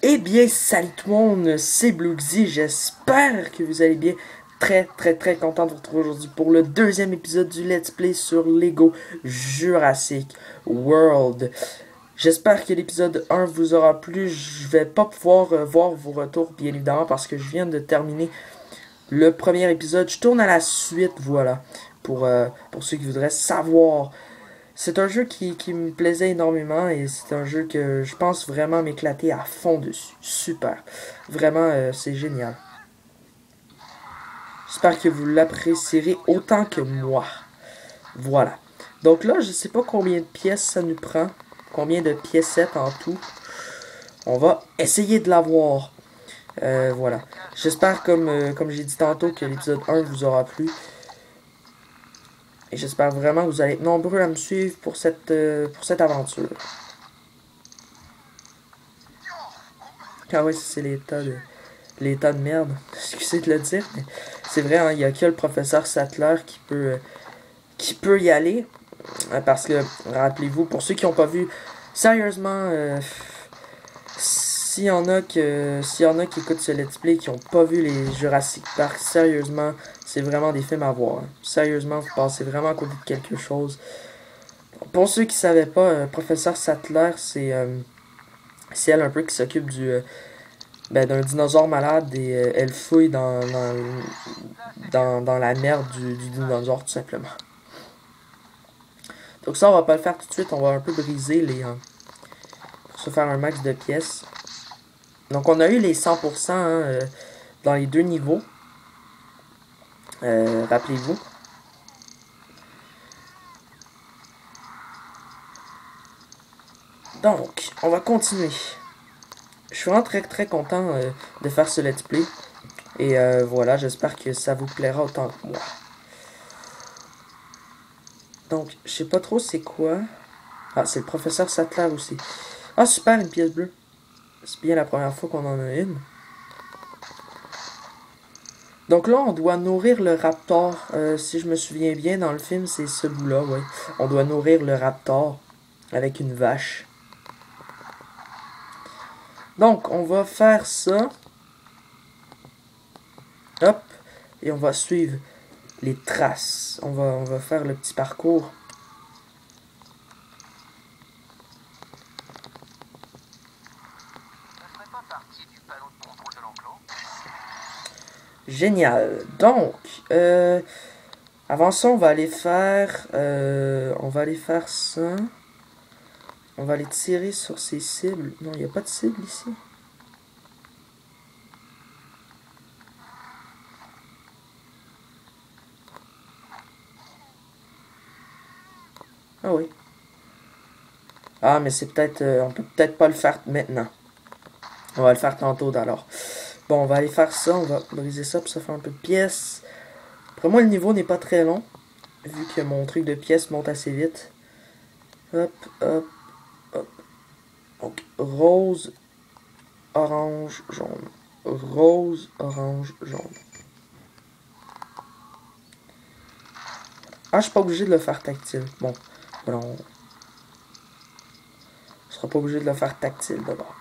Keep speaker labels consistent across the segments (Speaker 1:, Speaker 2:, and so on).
Speaker 1: Eh bien, salut tout le monde, c'est Bluegsy, j'espère que vous allez bien. Très content de vous retrouver aujourd'hui pour le deuxième épisode du Let's Play sur Lego Jurassic World. J'espère que l'épisode 1 vous aura plu. Je vais pas pouvoir voir vos retours, bien évidemment, parce que je viens de terminer le premier épisode. Je tourne à la suite, voilà, pour ceux qui voudraient savoir. C'est un jeu qui me plaisait énormément et c'est un jeu que je pense vraiment m'éclater à fond dessus. Super. Vraiment, c'est génial. J'espère que vous l'apprécierez autant que moi. Voilà. Donc là, je sais pas combien de pièces ça nous prend. Combien de piécettes en tout. On va essayer de l'avoir. Voilà. J'espère, comme j'ai dit tantôt, que l'épisode 1 vous aura plu. Et j'espère vraiment que vous allez être nombreux à me suivre pour cette aventure. Ah ouais, c'est l'état de merde. Excusez de le dire, mais c'est vrai, hein, il y a que le professeur Sattler qui peut y aller. Parce que, rappelez-vous, pour ceux qui n'ont pas vu, sérieusement, s'il y en a qui écoutent ce let's play qui n'ont pas vu les Jurassic Park, sérieusement, c'est vraiment des films à voir. Hein. Sérieusement, vous passez vraiment à côté de quelque chose. Pour ceux qui ne savaient pas, professeur Sattler, c'est elle un peu qui s'occupe d'un dinosaure malade et elle fouille dans la merde du dinosaure tout simplement. Donc ça on va pas le faire tout de suite, on va un peu briser pour se faire un max de pièces. Donc on a eu les 100% dans les deux niveaux. Rappelez-vous. Donc, on va continuer. Je suis vraiment très content de faire ce let's play. Et voilà, j'espère que ça vous plaira autant que moi. Donc, je sais pas trop c'est quoi. Ah, c'est le professeur Sattler aussi. Ah, super, une pièce bleue. C'est bien la première fois qu'on en a une. Donc là, on doit nourrir le raptor. Si je me souviens bien, dans le film, c'est ce bout-là, ouais. On doit nourrir le raptor avec une vache. Donc, on va faire ça. Hop. Et on va suivre les traces. On va faire le petit parcours. Génial. Donc, avant ça, on va aller faire ça. On va aller tirer sur ces cibles. Non, il n'y a pas de cible ici. Ah oui. Ah, mais c'est peut-être... on peut peut-être pas le faire maintenant. On va le faire tantôt, alors. Bon, on va aller faire ça. On va briser ça pour ça faire un peu de pièces. Après moi, le niveau n'est pas très long. Vu que mon truc de pièces monte assez vite. Hop, hop, hop. Donc, rose, orange, jaune. Rose, orange, jaune. Ah, je suis pas obligé de le faire tactile. Bon, voilà, on sera pas obligé de le faire tactile d'abord.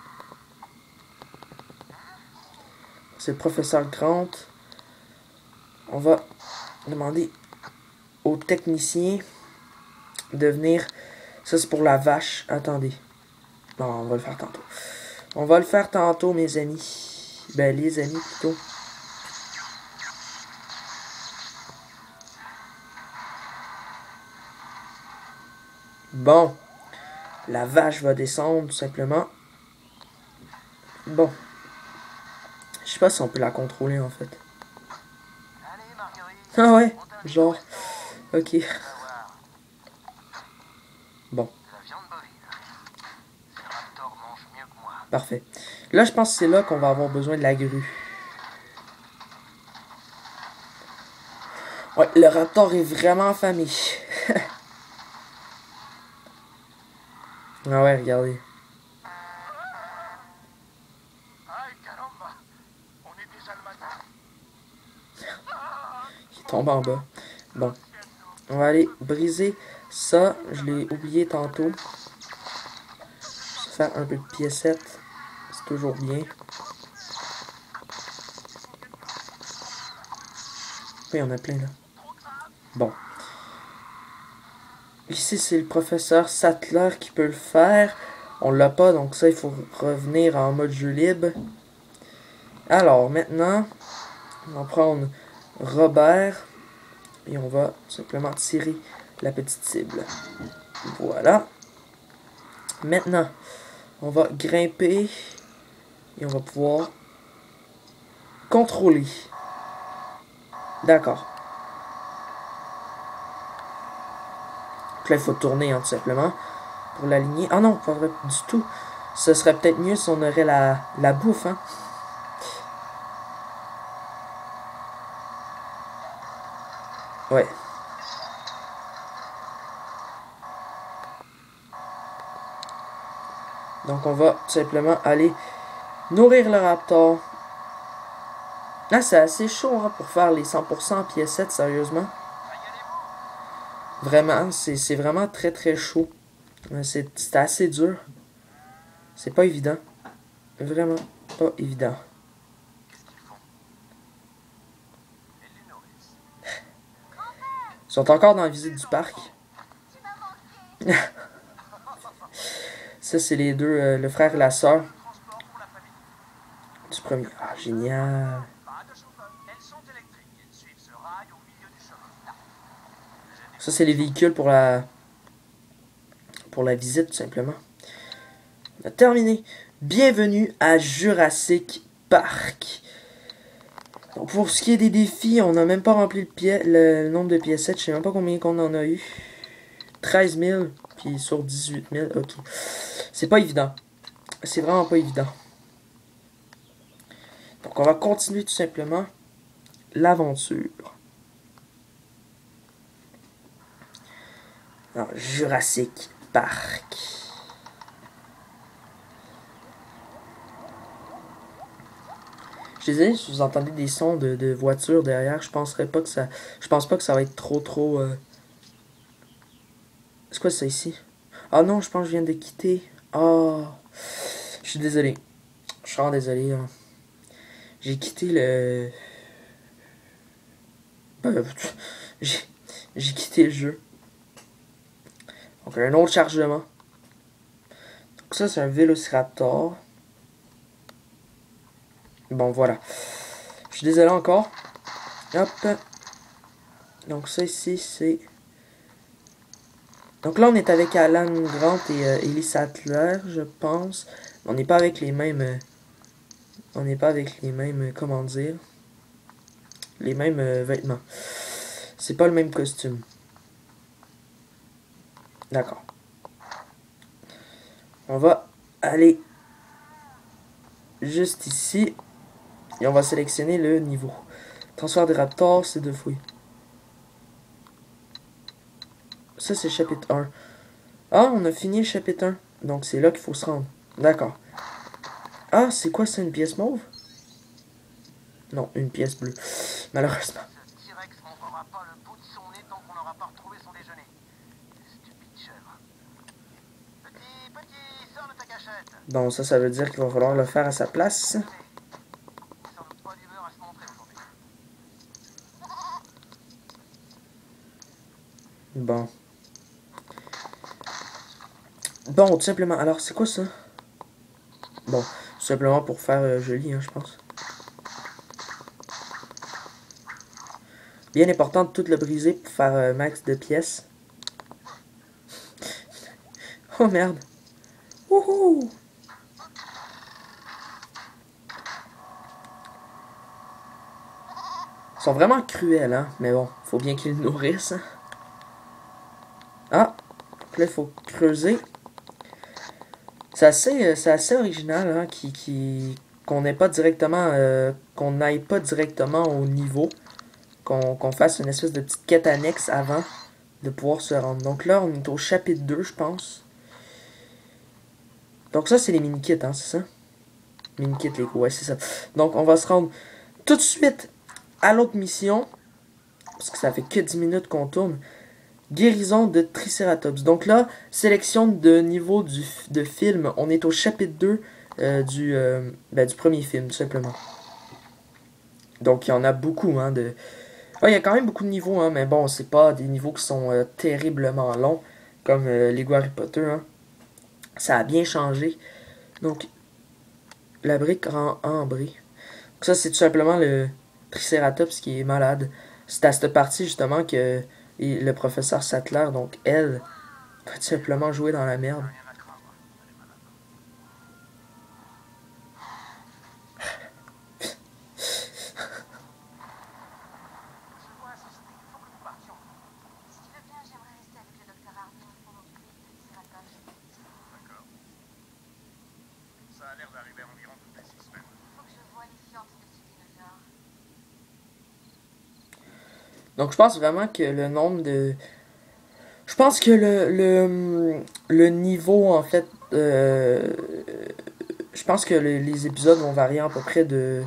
Speaker 1: C'est le professeur Grant. On va demander au technicien de venir. Ça, c'est pour la vache. Attendez. Non, on va le faire tantôt. On va le faire tantôt, mes amis. Ben, les amis, plutôt. Bon. La vache va descendre, tout simplement. Bon. Je sais pas si on peut la contrôler, en fait. Ah ouais, genre. Ok. Bon. Parfait. Là, je pense que c'est là qu'on va avoir besoin de la grue. Ouais, le raptor est vraiment affamé. Ah ouais, regardez. Il tombe en bas. Bon. On va aller briser ça. Je l'ai oublié tantôt. Je vais faire un peu de piécettes. toujours bien. Oui, il y en a plein là. Bon. Ici, c'est le professeur Sattler qui peut le faire. On l'a pas, donc ça, il faut revenir en mode jeu libre. Alors, maintenant, on va prendre Robert. Et on va simplement tirer la petite cible. Voilà. Maintenant, on va grimper. Et on va pouvoir contrôler. D'accord. Donc là, il faut tourner, hein, tout simplement. Pour l'aligner. Ah non, pas vrai du tout. Ce serait peut-être mieux si on aurait la bouffe, hein. Ouais. Donc on va tout simplement aller nourrir le raptor. Ah, c'est assez chaud, hein, pour faire les 100% piécettes, sérieusement. Vraiment, c'est vraiment très très chaud. C'est assez dur. C'est pas évident. Vraiment pas évident. Ils sont encore dans la visite du parc. Ça, c'est les deux, le frère et la sœur du premier. Ah, génial. Ça, c'est les véhicules pour la visite, tout simplement. On a terminé. Bienvenue à Jurassic Park. Donc, pour ce qui est des défis, on n'a même pas rempli le nombre de piécettes. Je sais même pas combien qu'on en a eu. 13 000, puis sur 18 000. Ok. C'est pas évident. C'est vraiment pas évident. Donc, on va continuer tout simplement l'aventure. Dans Jurassic Park. Je disais, si vous entendez des sons de voitures derrière, je pense pas que ça va être trop. C'est quoi ça ici? Ah non, je pense que je viens de quitter. Oh, je suis désolé. Je suis vraiment désolé. Hein. J'ai quitté le. J'ai quitté le jeu. Donc un autre chargement. Donc ça c'est un Vélociraptor. Bon voilà. Je suis désolé encore. Hop. Donc ça ici c'est... Donc là on est avec Alan Grant et Ellie Sattler, je pense. On n'est pas avec les mêmes... on n'est pas avec les mêmes... comment dire? Les mêmes vêtements. C'est pas le même costume. D'accord. On va aller juste ici. Et on va sélectionner le niveau. Transfert des raptors, c'est 2 fouilles. Ça, c'est chapitre 1. Ah, on a fini le chapitre 1. Donc, c'est là qu'il faut se rendre. D'accord. Ah, c'est quoi ça, une pièce mauve? Non, une pièce bleue. Malheureusement. Bon, ça veut dire qu'il va falloir le faire à sa place. Bon. Bon, tout simplement. Alors, c'est quoi ça? Bon, tout simplement pour faire joli, hein, je pense. Bien important de tout le briser pour faire max de pièces. Oh merde. Wouhou! Ils sont vraiment cruels, hein. Mais bon, faut bien qu'ils le nourrissent. Hein. Ah! Donc là, il faut creuser. C'est assez original, hein, qu'on n'ait pas directement, qu'on n'aille pas directement au niveau, qu'on fasse une espèce de petite quête annexe avant de pouvoir se rendre. Donc là, on est au chapitre 2, je pense. Donc ça, c'est les mini-kits, hein, c'est ça? Mini-kits Lego, ouais, c'est ça. Donc on va se rendre tout de suite à l'autre mission, parce que ça fait que 10 minutes qu'on tourne. Guérison de Triceratops. Donc là, sélection de niveau de film. On est au chapitre 2. du premier film, tout simplement. Donc, il y en a beaucoup, hein, de... Ouais, il y a quand même beaucoup de niveaux, hein, mais bon, c'est pas des niveaux qui sont terriblement longs, comme Lego Harry Potter, hein. Ça a bien changé. Donc, la brique rend ambrée. Donc ça, c'est tout simplement le Triceratops qui est malade. C'est à cette partie, justement, que le professeur Sattler, donc elle, va tout simplement jouer dans la merde. Donc je pense vraiment que le nombre de... Je pense que le niveau, en fait... je pense que les épisodes vont varier à peu près de...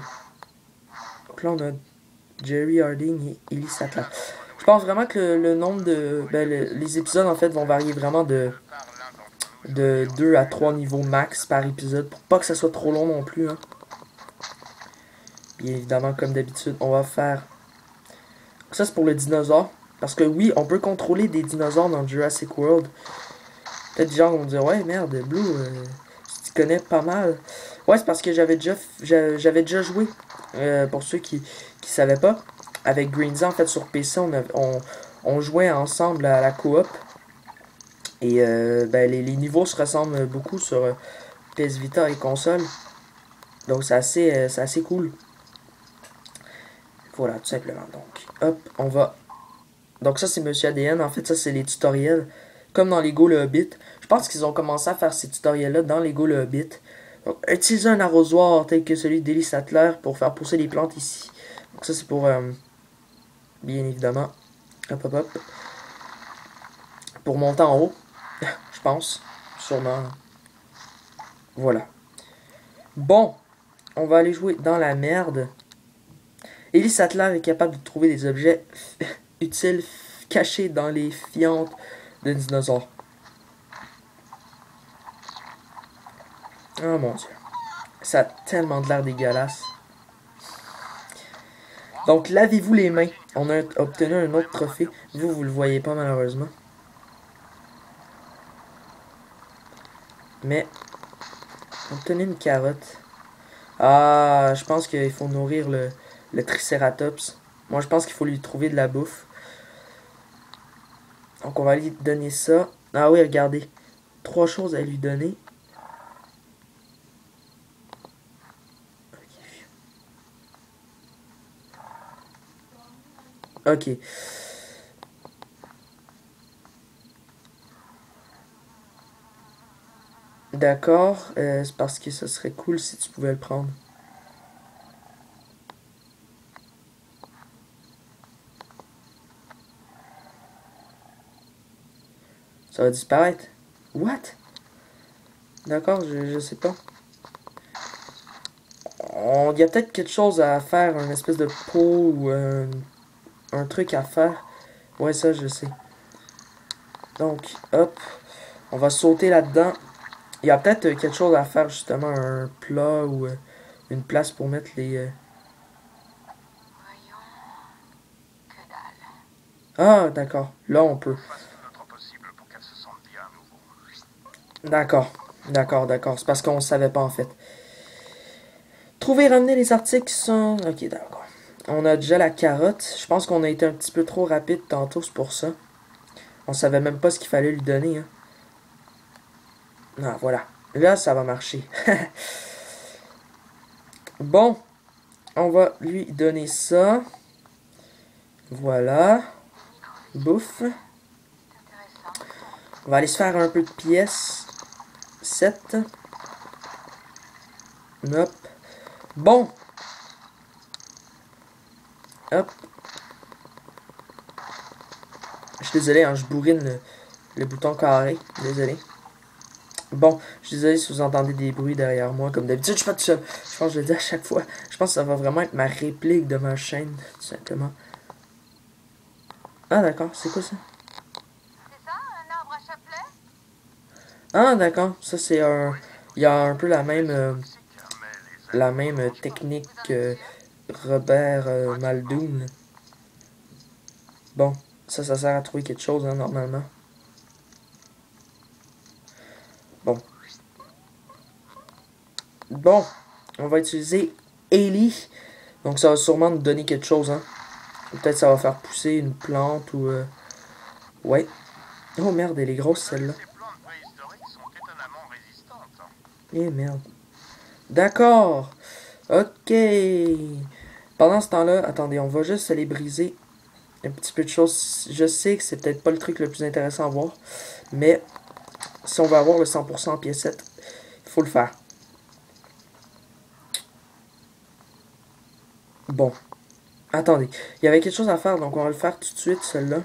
Speaker 1: Donc là, on a Jerry Harding et Ellie Sattler. Je pense vraiment que le nombre de... les épisodes, en fait, vont varier vraiment de 2 à 3 niveaux max par épisode. Pour pas que ça soit trop long non plus. Hein. Bien évidemment, comme d'habitude, on va faire... Ça, c'est pour le dinosaure. Parce que oui, on peut contrôler des dinosaures dans Jurassic World. Peut-être des gens vont dire, ouais, merde, Blue, tu connais pas mal. Ouais, c'est parce que j'avais déjà joué. Pour ceux qui savaient pas. Avec Greenza, en fait, sur PC, on jouait ensemble à la coop. Et les niveaux se ressemblent beaucoup sur PS Vita et console. Donc c'est assez cool. Voilà, tout simplement. Donc, hop, on va... Donc ça, c'est Monsieur ADN. En fait, ça, c'est les tutoriels. Comme dans Lego Le Hobbit. Je pense qu'ils ont commencé à faire ces tutoriels-là dans Lego Le Hobbit. Donc, utiliser un arrosoir tel que celui d'Ellie Sattler pour faire pousser les plantes ici. Donc ça, c'est pour... bien évidemment. Hop, hop, hop. Pour monter en haut. Je pense. Sûrement. Voilà. Bon. On va aller jouer dans la merde. Ellie Sattler est capable de trouver des objets utiles cachés dans les fientes de dinosaures. Oh mon dieu. Ça a tellement de l'air dégueulasse. Donc, lavez-vous les mains. On a obtenu un autre trophée. Vous le voyez pas malheureusement. Mais, on a obtenu une carotte. Ah, je pense qu'il faut nourrir le Triceratops. Moi, je pense qu'il faut lui trouver de la bouffe. Donc, on va lui donner ça. Ah oui, regardez. 3 choses à lui donner. Ok. D'accord. C'est parce que ça serait cool si tu pouvais le prendre. Ça va disparaître. What? D'accord, je sais pas. Il y a peut-être quelque chose à faire, une espèce de pot ou un truc à faire. Ouais, ça, je sais. Donc, hop, on va sauter là-dedans. Il y a peut-être quelque chose à faire, justement, un plat ou une place pour mettre les... Ah, d'accord. Là, on peut. D'accord. D'accord, d'accord. C'est parce qu'on ne savait pas, en fait. Trouver et ramener les articles sont... Ok, d'accord. On a déjà la carotte. Je pense qu'on a été un petit peu trop rapide tantôt, c'est pour ça. On savait même pas ce qu'il fallait lui donner. Hein. Ah, voilà. Là, ça va marcher. Bon, on va lui donner ça. Voilà. Bouffe. On va aller se faire un peu de pièces. 7. Hop. Bon. Hop. Je suis désolé, hein, je bourrine le bouton carré. Désolé. Bon, je suis désolé si vous entendez des bruits derrière moi. Comme d'habitude, je suis pas tout seul. Je pense que je le dis à chaque fois. Je pense que ça va vraiment être ma réplique de ma chaîne, tout simplement. Ah, d'accord. C'est quoi ça?
Speaker 2: C'est ça, un arbre à chapelet?
Speaker 1: Ah, d'accord. Ça, c'est un Il y a un peu la même technique que Robert Muldoon. Bon, ça sert à trouver quelque chose, hein, normalement. Bon. Bon, on va utiliser Ellie. Donc ça va sûrement nous donner quelque chose, hein. Peut-être ça va faire pousser une plante ou... Ouais. Oh merde, elle est grosse celle-là. Eh merde. D'accord. Ok. Pendant ce temps-là, attendez, on va juste aller briser un petit peu de choses. Je sais que c'est peut-être pas le truc le plus intéressant à voir. Mais si on veut avoir le 100% en piécettes, il faut le faire. Bon. Attendez. Il y avait quelque chose à faire, donc on va le faire tout de suite, celle-là.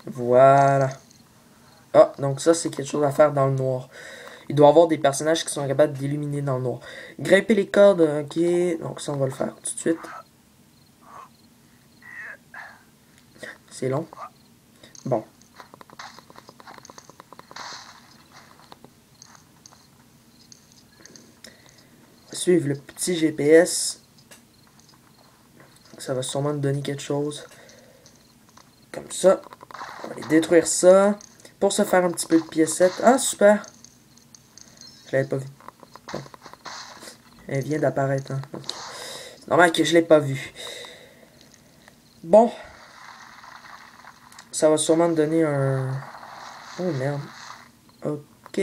Speaker 1: Voilà. Ah, donc ça, c'est quelque chose à faire dans le noir. Il doit y avoir des personnages qui sont capables d'illuminer dans le noir. Grimper les cordes, ok. Donc ça, on va le faire tout de suite. C'est long. Bon. On va suivre le petit GPS. Ça va sûrement nous donner quelque chose. Comme ça. On va aller détruire ça. Pour se faire un petit peu de piécettes. Ah, super. Je l'avais pas vu. Bon. Elle vient d'apparaître. Hein. Okay. C'est normal que je l'ai pas vu. Bon. Ça va sûrement me donner un... Oh merde. Ok.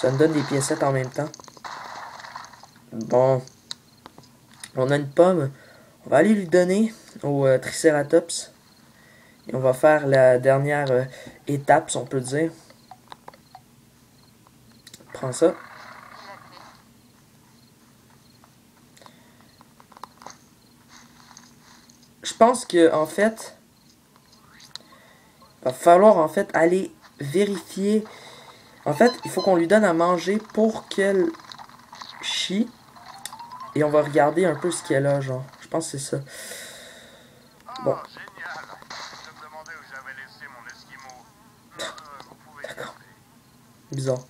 Speaker 1: Ça me donne des piécettes en même temps. Bon. On a une pomme. On va aller lui donner au Triceratops. Et on va faire la dernière étape, si on peut dire. Prends ça. Je pense que en fait, il va falloir en fait aller vérifier. En fait, il faut qu'on lui donne à manger pour qu'elle chie. Et on va regarder un peu ce qu'elle a, genre. Je pense que c'est ça. Bon. D'accord. Bizarre.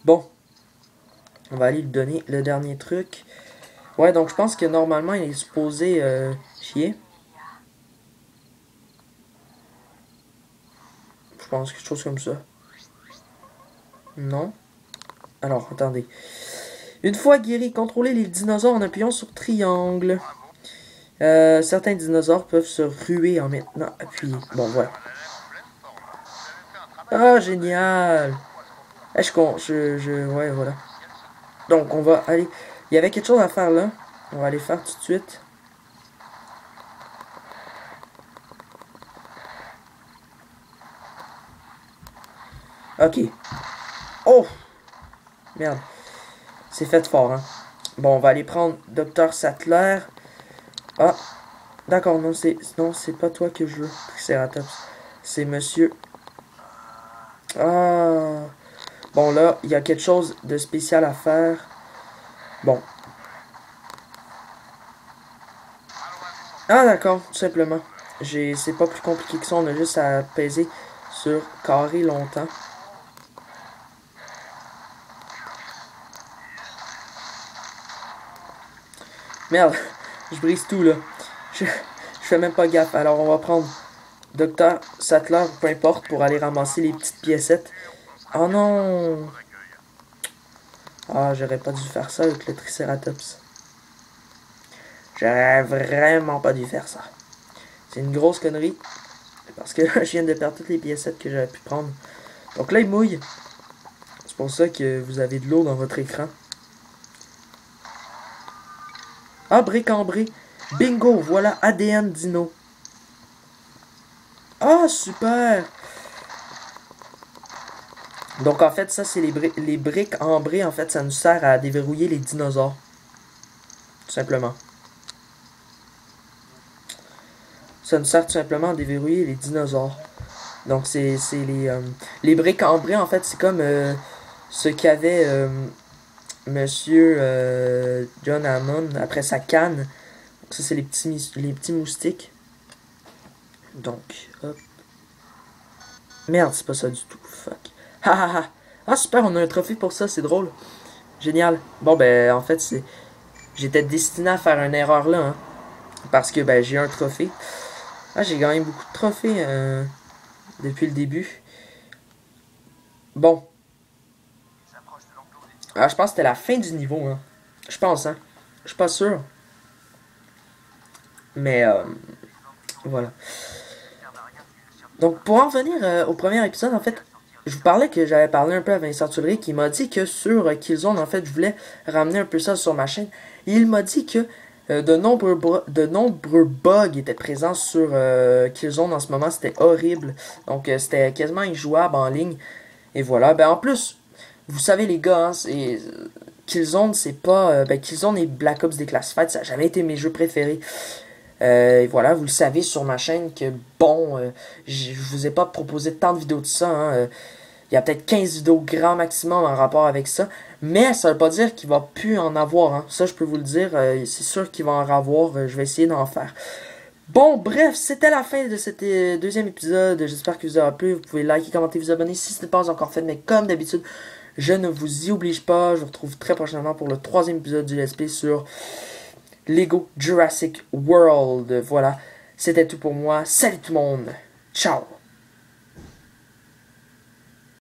Speaker 1: Bon. On va aller lui donner le dernier truc. Ouais, donc je pense que normalement, il est supposé chier. Je pense quelque chose comme ça. Non. Alors, attendez. Une fois guéri, contrôlez les dinosaures en appuyant sur triangle. Certains dinosaures peuvent se ruer en maintenant appuyé. Bon, voilà. Ah, génial! Ah, ouais, voilà. Donc, on va aller... Il y avait quelque chose à faire là. On va aller faire tout de suite. Ok. Oh! Merde. C'est fait fort, hein. Bon, on va aller prendre Dr. Sattler. Ah. D'accord, non, c'est pas toi que je veux, Triceratops. C'est monsieur... Ah... Bon, là, il y a quelque chose de spécial à faire. Bon. Ah, d'accord, tout simplement. C'est pas plus compliqué que ça, on a juste à peser sur carré longtemps. Merde, je brise tout, là. Je fais même pas gaffe. Alors, on va prendre Dr. Sattler, peu importe, pour aller ramasser les petites piécettes. Oh non! Ah, j'aurais pas dû faire ça avec le Triceratops. J'aurais vraiment pas dû faire ça. C'est une grosse connerie. Parce que là, je viens de perdre toutes les piécettes que j'avais pu prendre. Donc là, il mouille. C'est pour ça que vous avez de l'eau dans votre écran. Ah, brique en brique. Bingo, voilà ADN Dino. Ah, super! Donc en fait, ça, c'est les briques ambrées. En fait, ça nous sert à déverrouiller les dinosaures. Tout simplement. Ça nous sert tout simplement à déverrouiller les dinosaures. Donc c'est les briques ambrées, en fait, c'est comme ce qu'avait Monsieur John Hammond après sa canne. Ça, c'est les petits moustiques. Donc, hop. Merde, c'est pas ça du tout. Fuck. Ha ha ha. Ah, super, on a un trophée pour ça, c'est drôle. Génial. Bon, ben, en fait, c'est... J'étais destiné à faire une erreur là, hein. Parce que, ben, j'ai un trophée. Ah, j'ai gagné beaucoup de trophées depuis le début. Bon. Ah, je pense que c'était la fin du niveau, hein. Je pense, hein. Je suis pas sûr. Mais, voilà. Donc, pour en revenir au premier épisode, en fait, je vous parlais que j'avais parlé un peu à Vincent Tuileries qui m'a dit que sur Killzone, en fait, je voulais ramener un peu ça sur ma chaîne. Et il m'a dit que de nombreux bugs étaient présents sur Killzone en ce moment. C'était horrible. Donc, c'était quasiment injouable en ligne. Et voilà. Ben, en plus, vous savez, les gars, hein, Killzone, c'est pas. Killzone et Black Ops Declassified, ça n'a jamais été mes jeux préférés. Et voilà, vous le savez sur ma chaîne que bon, je vous ai pas proposé tant de vidéos de ça. Hein, il y a peut-être 15 vidéos grand maximum en rapport avec ça. Mais ça veut pas dire qu'il va plus en avoir. Hein. Ça, je peux vous le dire. C'est sûr qu'il va en avoir. Je vais essayer d'en faire. Bon, bref, c'était la fin de cet deuxième épisode. J'espère que vous aura plu. Vous pouvez liker, commenter, vous abonner si ce n'est pas encore fait. Mais comme d'habitude, je ne vous y oblige pas. Je vous retrouve très prochainement pour le troisième épisode du Let's Play sur Lego Jurassic World. Voilà, c'était tout pour moi. Salut tout le monde. Ciao.